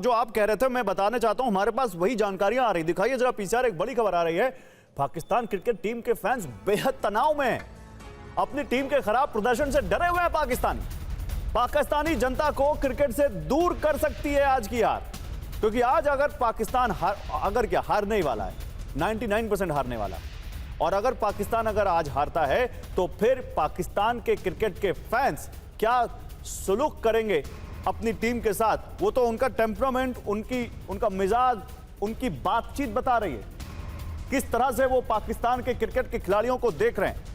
जो आप कह रहे थे मैं बताना चाहता हूं, हमारे पास वही जानकारियां आ रही। दिखाइए जरा पीसीआर, एक बड़ी खबर आ रही है। पाकिस्तान क्रिकेट टीम के फैंस बेहद तनाव में हैं। अपनी टीम के खराब प्रदर्शन से डरे हुए हैं। पाकिस्तानी जनता को क्रिकेट से दूर कर सकती है आज की हार, क्योंकि आज अगर पाकिस्तान हारने ही वाला है, 99% हारने वाला है। और अगर पाकिस्तान आज हारता है तो फिर पाकिस्तान के क्रिकेट के फैंस क्या सलूक करेंगे अपनी टीम के साथ, वो तो उनका टेम्परामेंट, उनका मिजाज, उनकी बातचीत बता रही है किस तरह से वो पाकिस्तान के क्रिकेट के खिलाड़ियों को देख रहे हैं।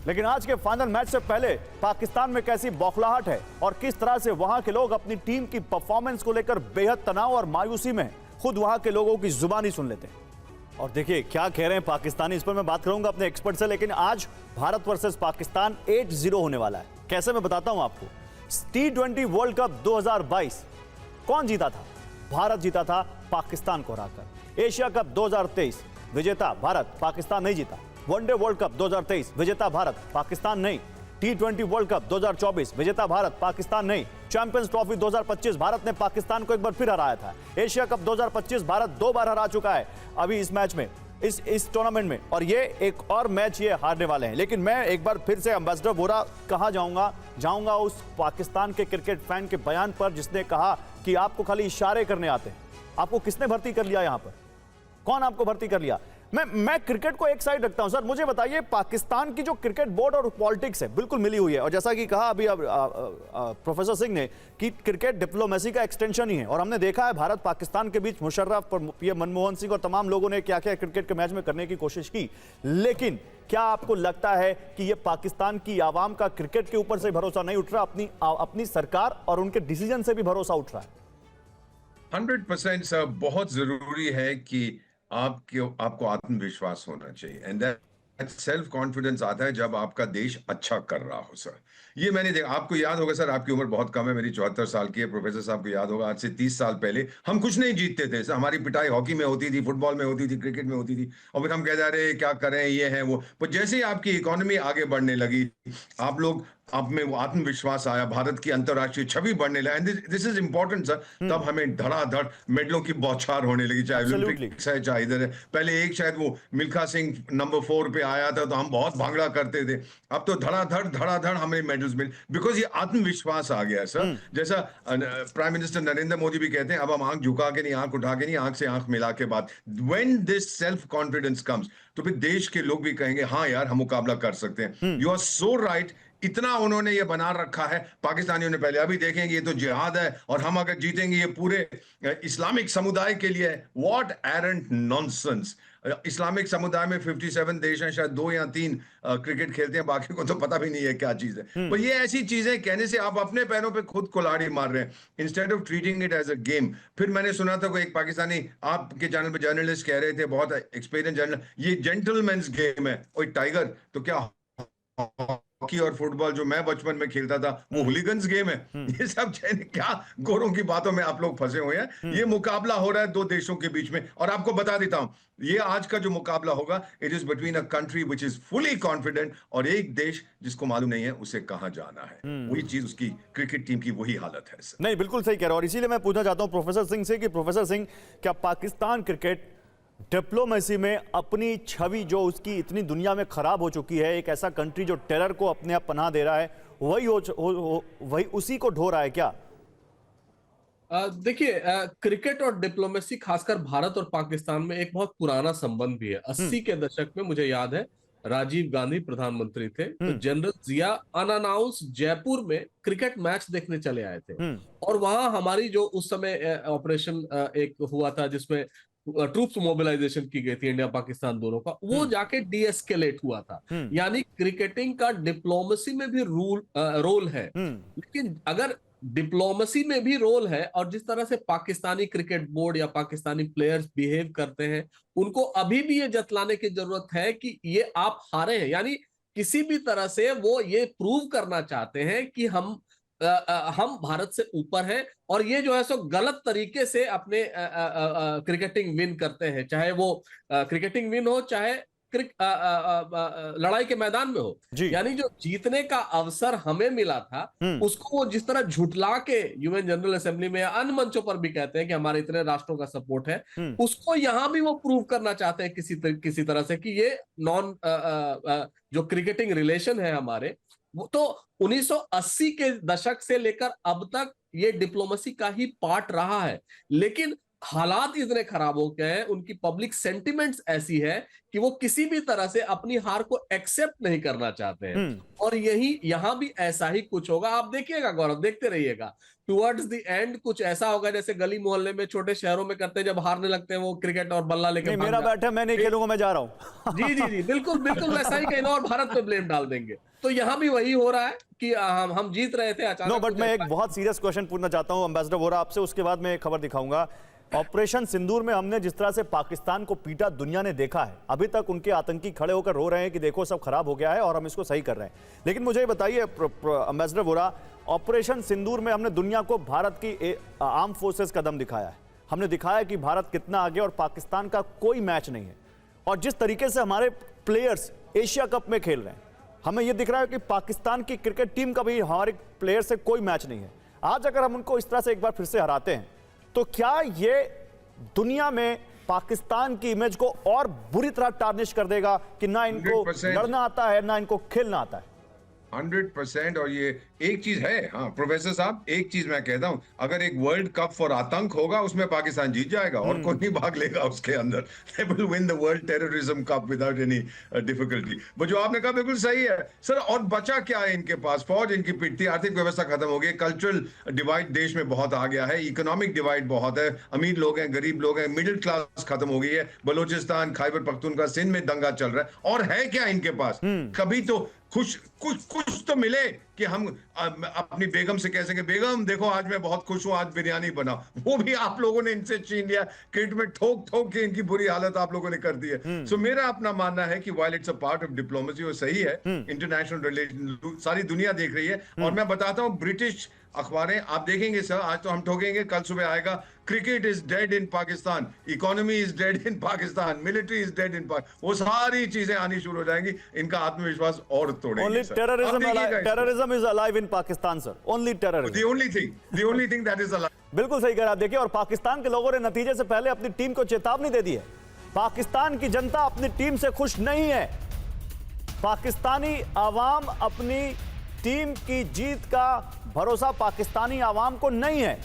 लेकिन आज के फाइनल मैच से पहले पाकिस्तान में कैसी बौखलाहट है और किस तरह से वहां के लोग अपनी टीम की परफॉर्मेंस को लेकर बेहद तनाव और मायूसी में, खुद वहां के लोगों की जुबानी सुन लेते हैं। और देखिए क्या कह रहे हैं पाकिस्तानी, इस पर मैं बात करूंगा अपने एक्सपर्ट से। लेकिन आज भारत वर्सेस पाकिस्तान 8-0 होने वाला है। कैसे, मैं बताता हूं आपको। T20 वर्ल्ड कप 2022 कौन जीता था? भारत जीता था पाकिस्तान को हराकर। एशिया कप 2023 विजेता भारत, पाकिस्तान नहीं जीता। वनडे वर्ल्ड कप 2023 विजेता भारत, पाकिस्तान नहीं। T20 वर्ल्ड कप 2024 विजेता भारत, पाकिस्तान नहीं। चैंपियंस ट्रॉफी 2025 भारत ने पाकिस्तान को एक बार फिर हराया था। एशिया कप 2025 भारत 2 बार हरा चुका है अभी इस मैच में, इस टूर्नामेंट में, और ये एक और मैच ये हारने वाले हैं। लेकिन मैं एक बार फिर से एम्बेसडर वोरा कहां जाऊंगा उस पाकिस्तान के क्रिकेट फैन के बयान पर जिसने कहा कि आपको खाली इशारे करने आते हैं। आपको किसने भर्ती कर लिया यहां पर? कौन आपको भर्ती कर लिया? मैं क्रिकेट को एक साइड रखता हूं। सर मुझे बताइए, पाकिस्तान की जो क्रिकेट बोर्ड और पॉलिटिक्स है बिल्कुल मिली हुई है, और जैसा कि कहा अभी प्रोफेसर सिंह ने कि क्रिकेट डिप्लोमेसी का एक्सटेंशन ही है। और हमने देखा है भारत पाकिस्तान के बीच मुशर्रफ और पीएम मनमोहन सिंह और तमाम लोगों ने क्या क्या क्रिकेट के मैच में करने की कोशिश की। लेकिन क्या आपको लगता है कि ये पाकिस्तान की आवाम का क्रिकेट के ऊपर से भरोसा नहीं उठ रहा, अपनी सरकार और उनके डिसीजन से भी भरोसा उठ रहा है? 100% सर, बहुत जरूरी है कि आपको आत्मविश्वास होना चाहिए, एंड दैट सेल्फ कॉन्फिडेंस आता है जब आपका देश अच्छा कर रहा हो। सर ये मैंने देखा, आपको याद होगा सर, आपकी उम्र बहुत कम है, मेरी 74 साल की है। प्रोफेसर साहब को याद होगा, आज से 30 साल पहले हम कुछ नहीं जीतते थे सर। हमारी पिटाई हॉकी में होती थी, फुटबॉल में होती थी, क्रिकेट में होती थी, और फिर हम कह जा रहे क्या करें, ये है वो। पर जैसे ही आपकी इकोनॉमी आगे बढ़ने लगी, आप में वो आत्मविश्वास आया, भारत की अंतर्राष्ट्रीय छवि बढ़ने लगी, and this is important sir. तब हमें धड़ाधड़ मेडलों की बौछार होने लगी, चाहे ओलंपिक्स है चाहे इधर है। पहले एक शायद वो मिल्खा सिंह नंबर 4 पे आया था तो हम बहुत भांगड़ा करते थे, अब तो धड़ाधड़ हमें मेडल्स मिले, बिकॉज ये आत्मविश्वास आ गया सर। जैसा प्राइम मिनिस्टर नरेंद्र मोदी भी कहते हैं, अब हम आंख झुका के नहीं, आंख उठा के नहीं, आंख से आंख मिला के बात। When this self confidence comes, तो फिर देश के लोग भी कहेंगे हाँ यार, हम मुकाबला कर सकते हैं। You are so right. इतना उन्होंने ये बना रखा है पाकिस्तानियों ने, पहले अभी देखेंगे ये तो जिहाद है, और हम अगर जीतेंगे ये पूरे इस्लामिक समुदाय के लिए है। What errant nonsense. इस्लामिक समुदाय में 57 देश हैं, शायद 2 या 3 क्रिकेट खेलते हैं, बाकी को तो पता भी नहीं है क्या चीज है। पर ये ऐसी चीजें कहने से आप अपने पैरों पे खुद कुल्हाड़ी मार रहे हैं, instead of treating it as a game. फिर मैंने सुना था कोई एक पाकिस्तानी आपके चैनल पे जर्नलिस्ट कह रहे थे, बहुत एक्सपीरियंस जर्नलिस्ट, ये जेंटलमैन्स गेम है। ओए टाइगर, तो क्या हॉकी और फुटबॉल जो मैं बचपन में खेलता था वो हुलिगन्स गेम है? ये सब क्या गोरों की बातों में आप लोग फंसे हुए हैं। ये मुकाबला हो रहा है 2 देशों के बीच में, और आपको बता देता हूं, ये आज का जो मुकाबला होगा, it is between a country which is fully confident, और एक देश जिसको मालूम नहीं है उसे कहां जाना है। वही चीज उसकी क्रिकेट टीम की वही हालत है सर। नहीं, बिल्कुल सही कह रहे हो। और इसीलिए मैं पूछना चाहता हूं प्रोफेसर सिंह से कि प्रोफेसर सिंह, क्या पाकिस्तान क्रिकेट डिप्लोमेसी में अपनी छवि जो उसकी इतनी दुनिया में खराब हो चुकी है, एक ऐसा कंट्री जो टेरर को अपने आप पनाह दे रहा है, वही उसी को ढो रहा है क्या? देखिए, क्रिकेट और डिप्लोमेसी, खासकर भारत और पाकिस्तान में एक बहुत पुराना संबंध भी है। 80 के दशक में मुझे याद है, राजीव गांधी प्रधानमंत्री थे तो जनरल जिया अनअनाउंस जयपुर में क्रिकेट मैच देखने चले आए थे। और वहां हमारी जो उस समय ऑपरेशन एक हुआ था जिसमें ट्रूप्स मोबिलाइजेशन की गई थी, इंडिया पाकिस्तान दोनों का, वो जाके डीएस्केलेट हुआ था। यानी क्रिकेटिंग का डिप्लोमेसी में भी रोल है। लेकिन अगर डिप्लोमेसी में भी रोल है, और जिस तरह से पाकिस्तानी क्रिकेट बोर्ड या पाकिस्तानी प्लेयर्स बिहेव करते हैं, उनको अभी भी ये जतलाने की जरूरत है कि ये आप हारे हैं। यानी किसी भी तरह से वो ये प्रूव करना चाहते हैं कि हम भारत से ऊपर हैं, और ये जो है सो गलत तरीके से अपने क्रिकेटिंग विन करते हैं, चाहे वो क्रिकेटिंग विन हो चाहे लड़ाई के मैदान में हो। जी। यानी जो जीतने का अवसर हमें मिला था उसको वो जिस तरह झुठला के यूएन जनरल असेंबली में या अन्य मंचों पर भी कहते हैं कि हमारे इतने राष्ट्रों का सपोर्ट है, उसको यहां भी वो प्रूव करना चाहते हैं किसी तरह से कि ये नॉन जो क्रिकेटिंग रिलेशन है हमारे, वो तो 1980 के दशक से लेकर अब तक ये डिप्लोमेसी का ही पार्ट रहा है। लेकिन हालात इतने खराब हो गए हैं, उनकी पब्लिक सेंटिमेंट्स ऐसी है कि वो किसी भी तरह से अपनी हार को एक्सेप्ट नहीं करना चाहते हैं। और यही यहां भी ऐसा ही कुछ होगा। आप देखिएगा गौरव, देखते रहिएगा, टुवर्ड्स द एंड कुछ ऐसा होगा जैसे गली मोहल्ले में छोटे शहरों में करते हैं, जब हारने लगते हैं वो क्रिकेट और बल्ला लेके मेरा बैट है, मैं नहीं खेलूंगा, मैं जा रहा हूं। जी जी जी, बिल्कुल बिल्कुल वैसा ही कहना, और भारत पे ब्लेम डाल देंगे। तो यहां भी वही हो रहा है कि हम जीत रहे थे अचानक। नो, बट मैं एक बहुत सीरियस क्वेश्चन पूछना चाहता हूं एम्बेसडर वोरा आपसे, उसके बाद मैं एक खबर दिखाऊंगा। ऑपरेशन सिंदूर में हमने जिस तरह से पाकिस्तान को पीटा दुनिया ने देखा है। अभी तक उनके आतंकी खड़े होकर रो रहे हैं कि देखो सब खराब हो गया है और हम इसको सही कर रहे हैं। लेकिन मुझे बताइए एम्बेसडर वोरा, ऑपरेशन सिंदूर में हमने दुनिया को भारत की आर्म फोर्सेस का दम दिखाया है। हमने दिखाया कि भारत कितना आगे और पाकिस्तान का कोई मैच नहीं है। और जिस तरीके से हमारे प्लेयर्स एशिया कप में खेल रहे हैं, हमें यह दिख रहा है कि पाकिस्तान की क्रिकेट टीम का भी हमारे प्लेयर से कोई मैच नहीं है। आज अगर हम उनको इस तरह से एक बार फिर से हराते हैं तो क्या ये दुनिया में पाकिस्तान की इमेज को और बुरी तरह टार्निश कर देगा कि ना इनको 100% लड़ना आता है ना इनको खेलना आता है? 100%। और ये एक चीज है, हाँ प्रोफेसर साहब, एक चीज मैं कहता हूं, अगर एक वर्ल्ड कप फॉर आतंक होगा उसमें पाकिस्तान जीत जाएगा और कोई नहीं भाग लेगा उसके अंदर। They will win the world terrorism cup without any difficulty। वो जो आपने कहा बिल्कुल सही है सर। और बचा क्या है इनके पास? फौज इनकी पिटती, आर्थिक व्यवस्था खत्म हो गई, कल्चरल डिवाइड देश में बहुत आ गया है, इकोनॉमिक डिवाइड बहुत है, अमीर लोग हैं, गरीब लोग हैं, मिडिल क्लास खत्म हो गई है। बलोचिस्तान, खैबर पख्तूनख्वा, सिंध में दंगा चल रहा है। और है क्या इनके पास? कभी तो कुछ तो मिले कि हम अपनी बेगम से कह सके, बेगम देखो आज मैं बहुत खुश हूं, आज बिरयानी बना। वो भी आप लोगों ने इनसे छीन लिया, किट में ठोक ठोक के इनकी बुरी हालत आप लोगों ने कर दी है। सो मेरा अपना मानना है कि while it's a part of diplomacy, वो सही है, इंटरनेशनल रिलेशन सारी दुनिया देख रही है। और मैं बताता हूं, ब्रिटिश अखबारें आप देखेंगे सर, आज तो हम ठोकेंगे, कल सुबह आएगा cricket is dead in Pakistan, economy is dead in Pakistan, military is dead in Pakistan. वो सारी चीजें आनी शुरू हो जाएंगी, इनका आत्मविश्वास और तोड़ेंगे। Only terrorism is alive in Pakistan, sir. Only terrorism. The only thing that is alive. बिल्कुल सही कह रहा आप। देखिए, और पाकिस्तान के लोगों ने नतीजे से पहले अपनी टीम को चेतावनी दे दी है। पाकिस्तान की जनता अपनी टीम से खुश नहीं है। पाकिस्तानी आवाम अपनी टीम की जीत का भरोसा पाकिस्तानी आवाम को नहीं है।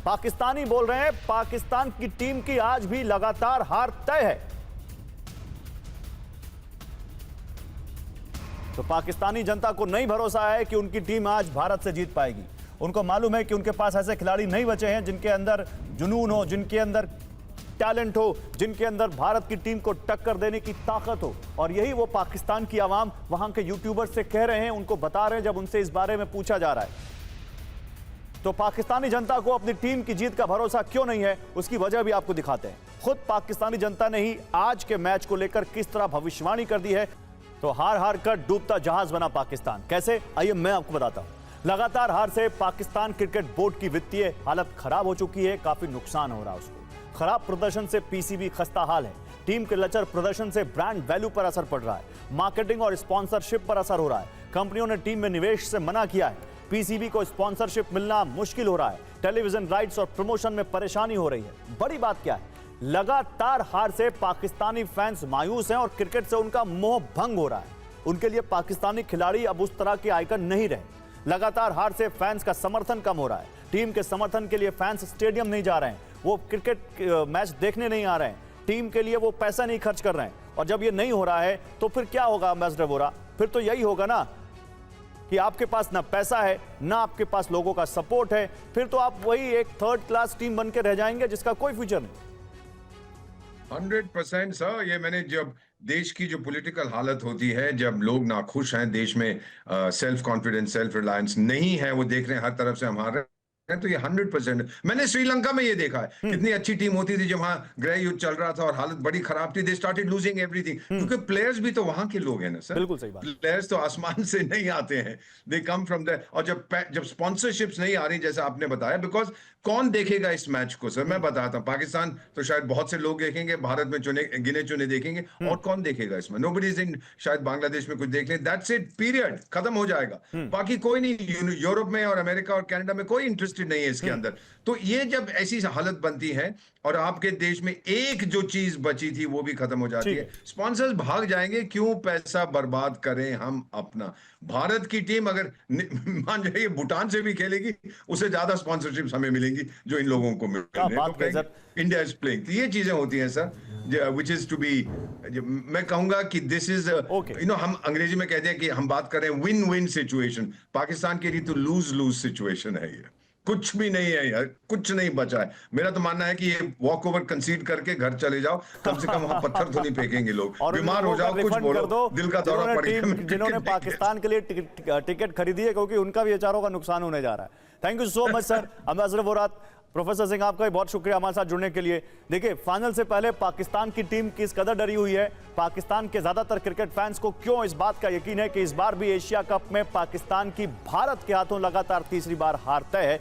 पाकिस्तानी बोल रहे हैं पाकिस्तान की टीम की आज भी लगातार हार तय है। तो पाकिस्तानी जनता को नहीं भरोसा है कि उनकी टीम आज भारत से जीत पाएगी। उनको मालूम है कि उनके पास ऐसे खिलाड़ी नहीं बचे हैं जिनके अंदर जुनून हो, जिनके अंदर टैलेंट हो, जिनके अंदर भारत की टीम को टक्कर देने की ताकत हो। और यही वो पाकिस्तान की आवाम वहां के यूट्यूबर से कह रहे हैं, उनको बता रहे हैं जब उनसे इस बारे में पूछा जा रहा है। तो पाकिस्तानी जनता को अपनी टीम की जीत का भरोसा क्यों नहीं है, उसकी वजह भी आपको दिखाते हैं। खुद पाकिस्तानी जनता ने ही आज के मैच को लेकर किस तरह भविष्यवाणी कर दी है। तो हार हार कर डूबता जहाज बना पाकिस्तान। कैसे, आइए मैं आपको बताता हूं। लगातार हार से पाकिस्तान क्रिकेट बोर्ड की वित्तीय हालत खराब हो चुकी है, काफी नुकसान हो रहा है उसको। खराब प्रदर्शन से पीसीबी खस्ता हाल है। टीम के लचर प्रदर्शन से ब्रांड वैल्यू पर असर पड़ रहा है, मार्केटिंग और स्पॉन्सरशिप पर असर हो रहा है। कंपनियों ने टीम में निवेश से मना किया है। पीसीबी को स्पॉन्सरशिप मिलना मुश्किल हो रहा है। टेलीविजन राइट्स और प्रमोशन में परेशानी हो रही है। बड़ी बात क्या है, लगातार हार से पाकिस्तानी फैंस मायूस हैं और क्रिकेट से उनका मोह भंग हो रहा है। उनके लिए पाकिस्तानी खिलाड़ी अब उस तरह के आइकन नहीं रहे। लगातार हार से फैंस का समर्थन कम हो रहा है। टीम के समर्थन के लिए फैंस स्टेडियम नहीं जा रहे हैं, वो क्रिकेट मैच देखने नहीं आ रहे हैं, टीम के लिए वो पैसा नहीं खर्च कर रहे हैं। और जब ये नहीं हो रहा है तो फिर क्या होगा एम्बेसडर वोरा? फिर तो यही होगा ना कि आपके पास ना पैसा है, ना आपके पास लोगों का सपोर्ट है। फिर तो आप वही एक थर्ड क्लास टीम बन के रह जाएंगे जिसका कोई फ्यूचर नहीं। 100% सर। ये मैंने जब देश की जो पॉलिटिकल हालत होती है, जब लोग नाखुश हैं, देश में सेल्फ कॉन्फिडेंस, सेल्फ रिलायंस नहीं है, वो देख रहे हैं हर तरफ से हमारे, तो ये 100%। मैंने श्रीलंका में ये देखा है, कितनी अच्छी टीम होती थी जब वहां गृह युद्ध चल रहा था और हालत बड़ी खराब थी। दे स्टार्टेड लूजिंग एवरीथिंग, क्योंकि प्लेयर्स भी तो वहां के लोग हैं ना सर। बिल्कुल सही बात। प्लेयर्स तो आसमान से नहीं आते हैं, दे कम फ्रॉम देयर। और जब स्पॉन्सरशिप्स नहीं आ रही जैसे आपने बताया, बिकॉज कौन देखेगा इस मैच को सर? मैं बताता हूं, पाकिस्तान तो शायद बहुत से लोग देखेंगे, भारत में गिने चुने देखेंगे, और कौन देखेगा इसमें? नोबडी इज इन, शायद बांग्लादेश में कुछ देख लें, दैट्स इट, पीरियड, खत्म हो जाएगा। बाकी कोई नहीं, यूरोप में और अमेरिका और कनाडा में कोई इंटरेस्टेड नहीं है इसके अंदर। तो ये जब ऐसी हालत बनती है और आपके देश में एक जो चीज बची थी वो भी खत्म हो जाती है, स्पॉन्सर्स भाग जाएंगे। क्यों पैसा बर्बाद करें हम अपना? भारत की टीम अगर मान जाइए भूटान से भी खेलेगी, उससे ज्यादा स्पॉन्सरशिप्स हमें मिलेंगी जो इन लोगों को मिल रहे हैं। बात तो इंडिया इज प्लेइंग, तो ये चीजें होती हैं sir, which is to be, मैं कहूंगा कि दिस इज यू नो, हम अंग्रेजी में कहते हैं कि हम बात कर रहे हैं विन विन सिचुएशन। पाकिस्तान के लिए तो लूज लूज सिचुएशन है, ये कुछ भी नहीं है यार, कुछ नहीं बचा है। मेरा तो मानना है कि ये वॉक ओवर कंसीड करके घर चले जाओ, कम से कम वहां पत्थर तो नहीं फेंकेंगे लोग। बीमार हो जाओ, कुछ बोलो, दिल का दौरा पड़ गया, जिन्होंने पाकिस्तान के लिए टिकट खरीदी है, क्योंकि उनका भी बेचारों का नुकसान होने जा रहा है। Thank you so much sir, ambassador Borat. Professor Singh, आपका भी बहुत शुक्रिया हमारे साथ जुड़ने के लिए। देखिए, फाइनल से पहले पाकिस्तान की टीम किस कदर डरी हुई है, पाकिस्तान के ज्यादातर क्रिकेट फैंस को क्यों इस बात का यकीन है कि इस बार भी एशिया कप में पाकिस्तान की भारत के हाथों लगातार तीसरी बार हार तय है।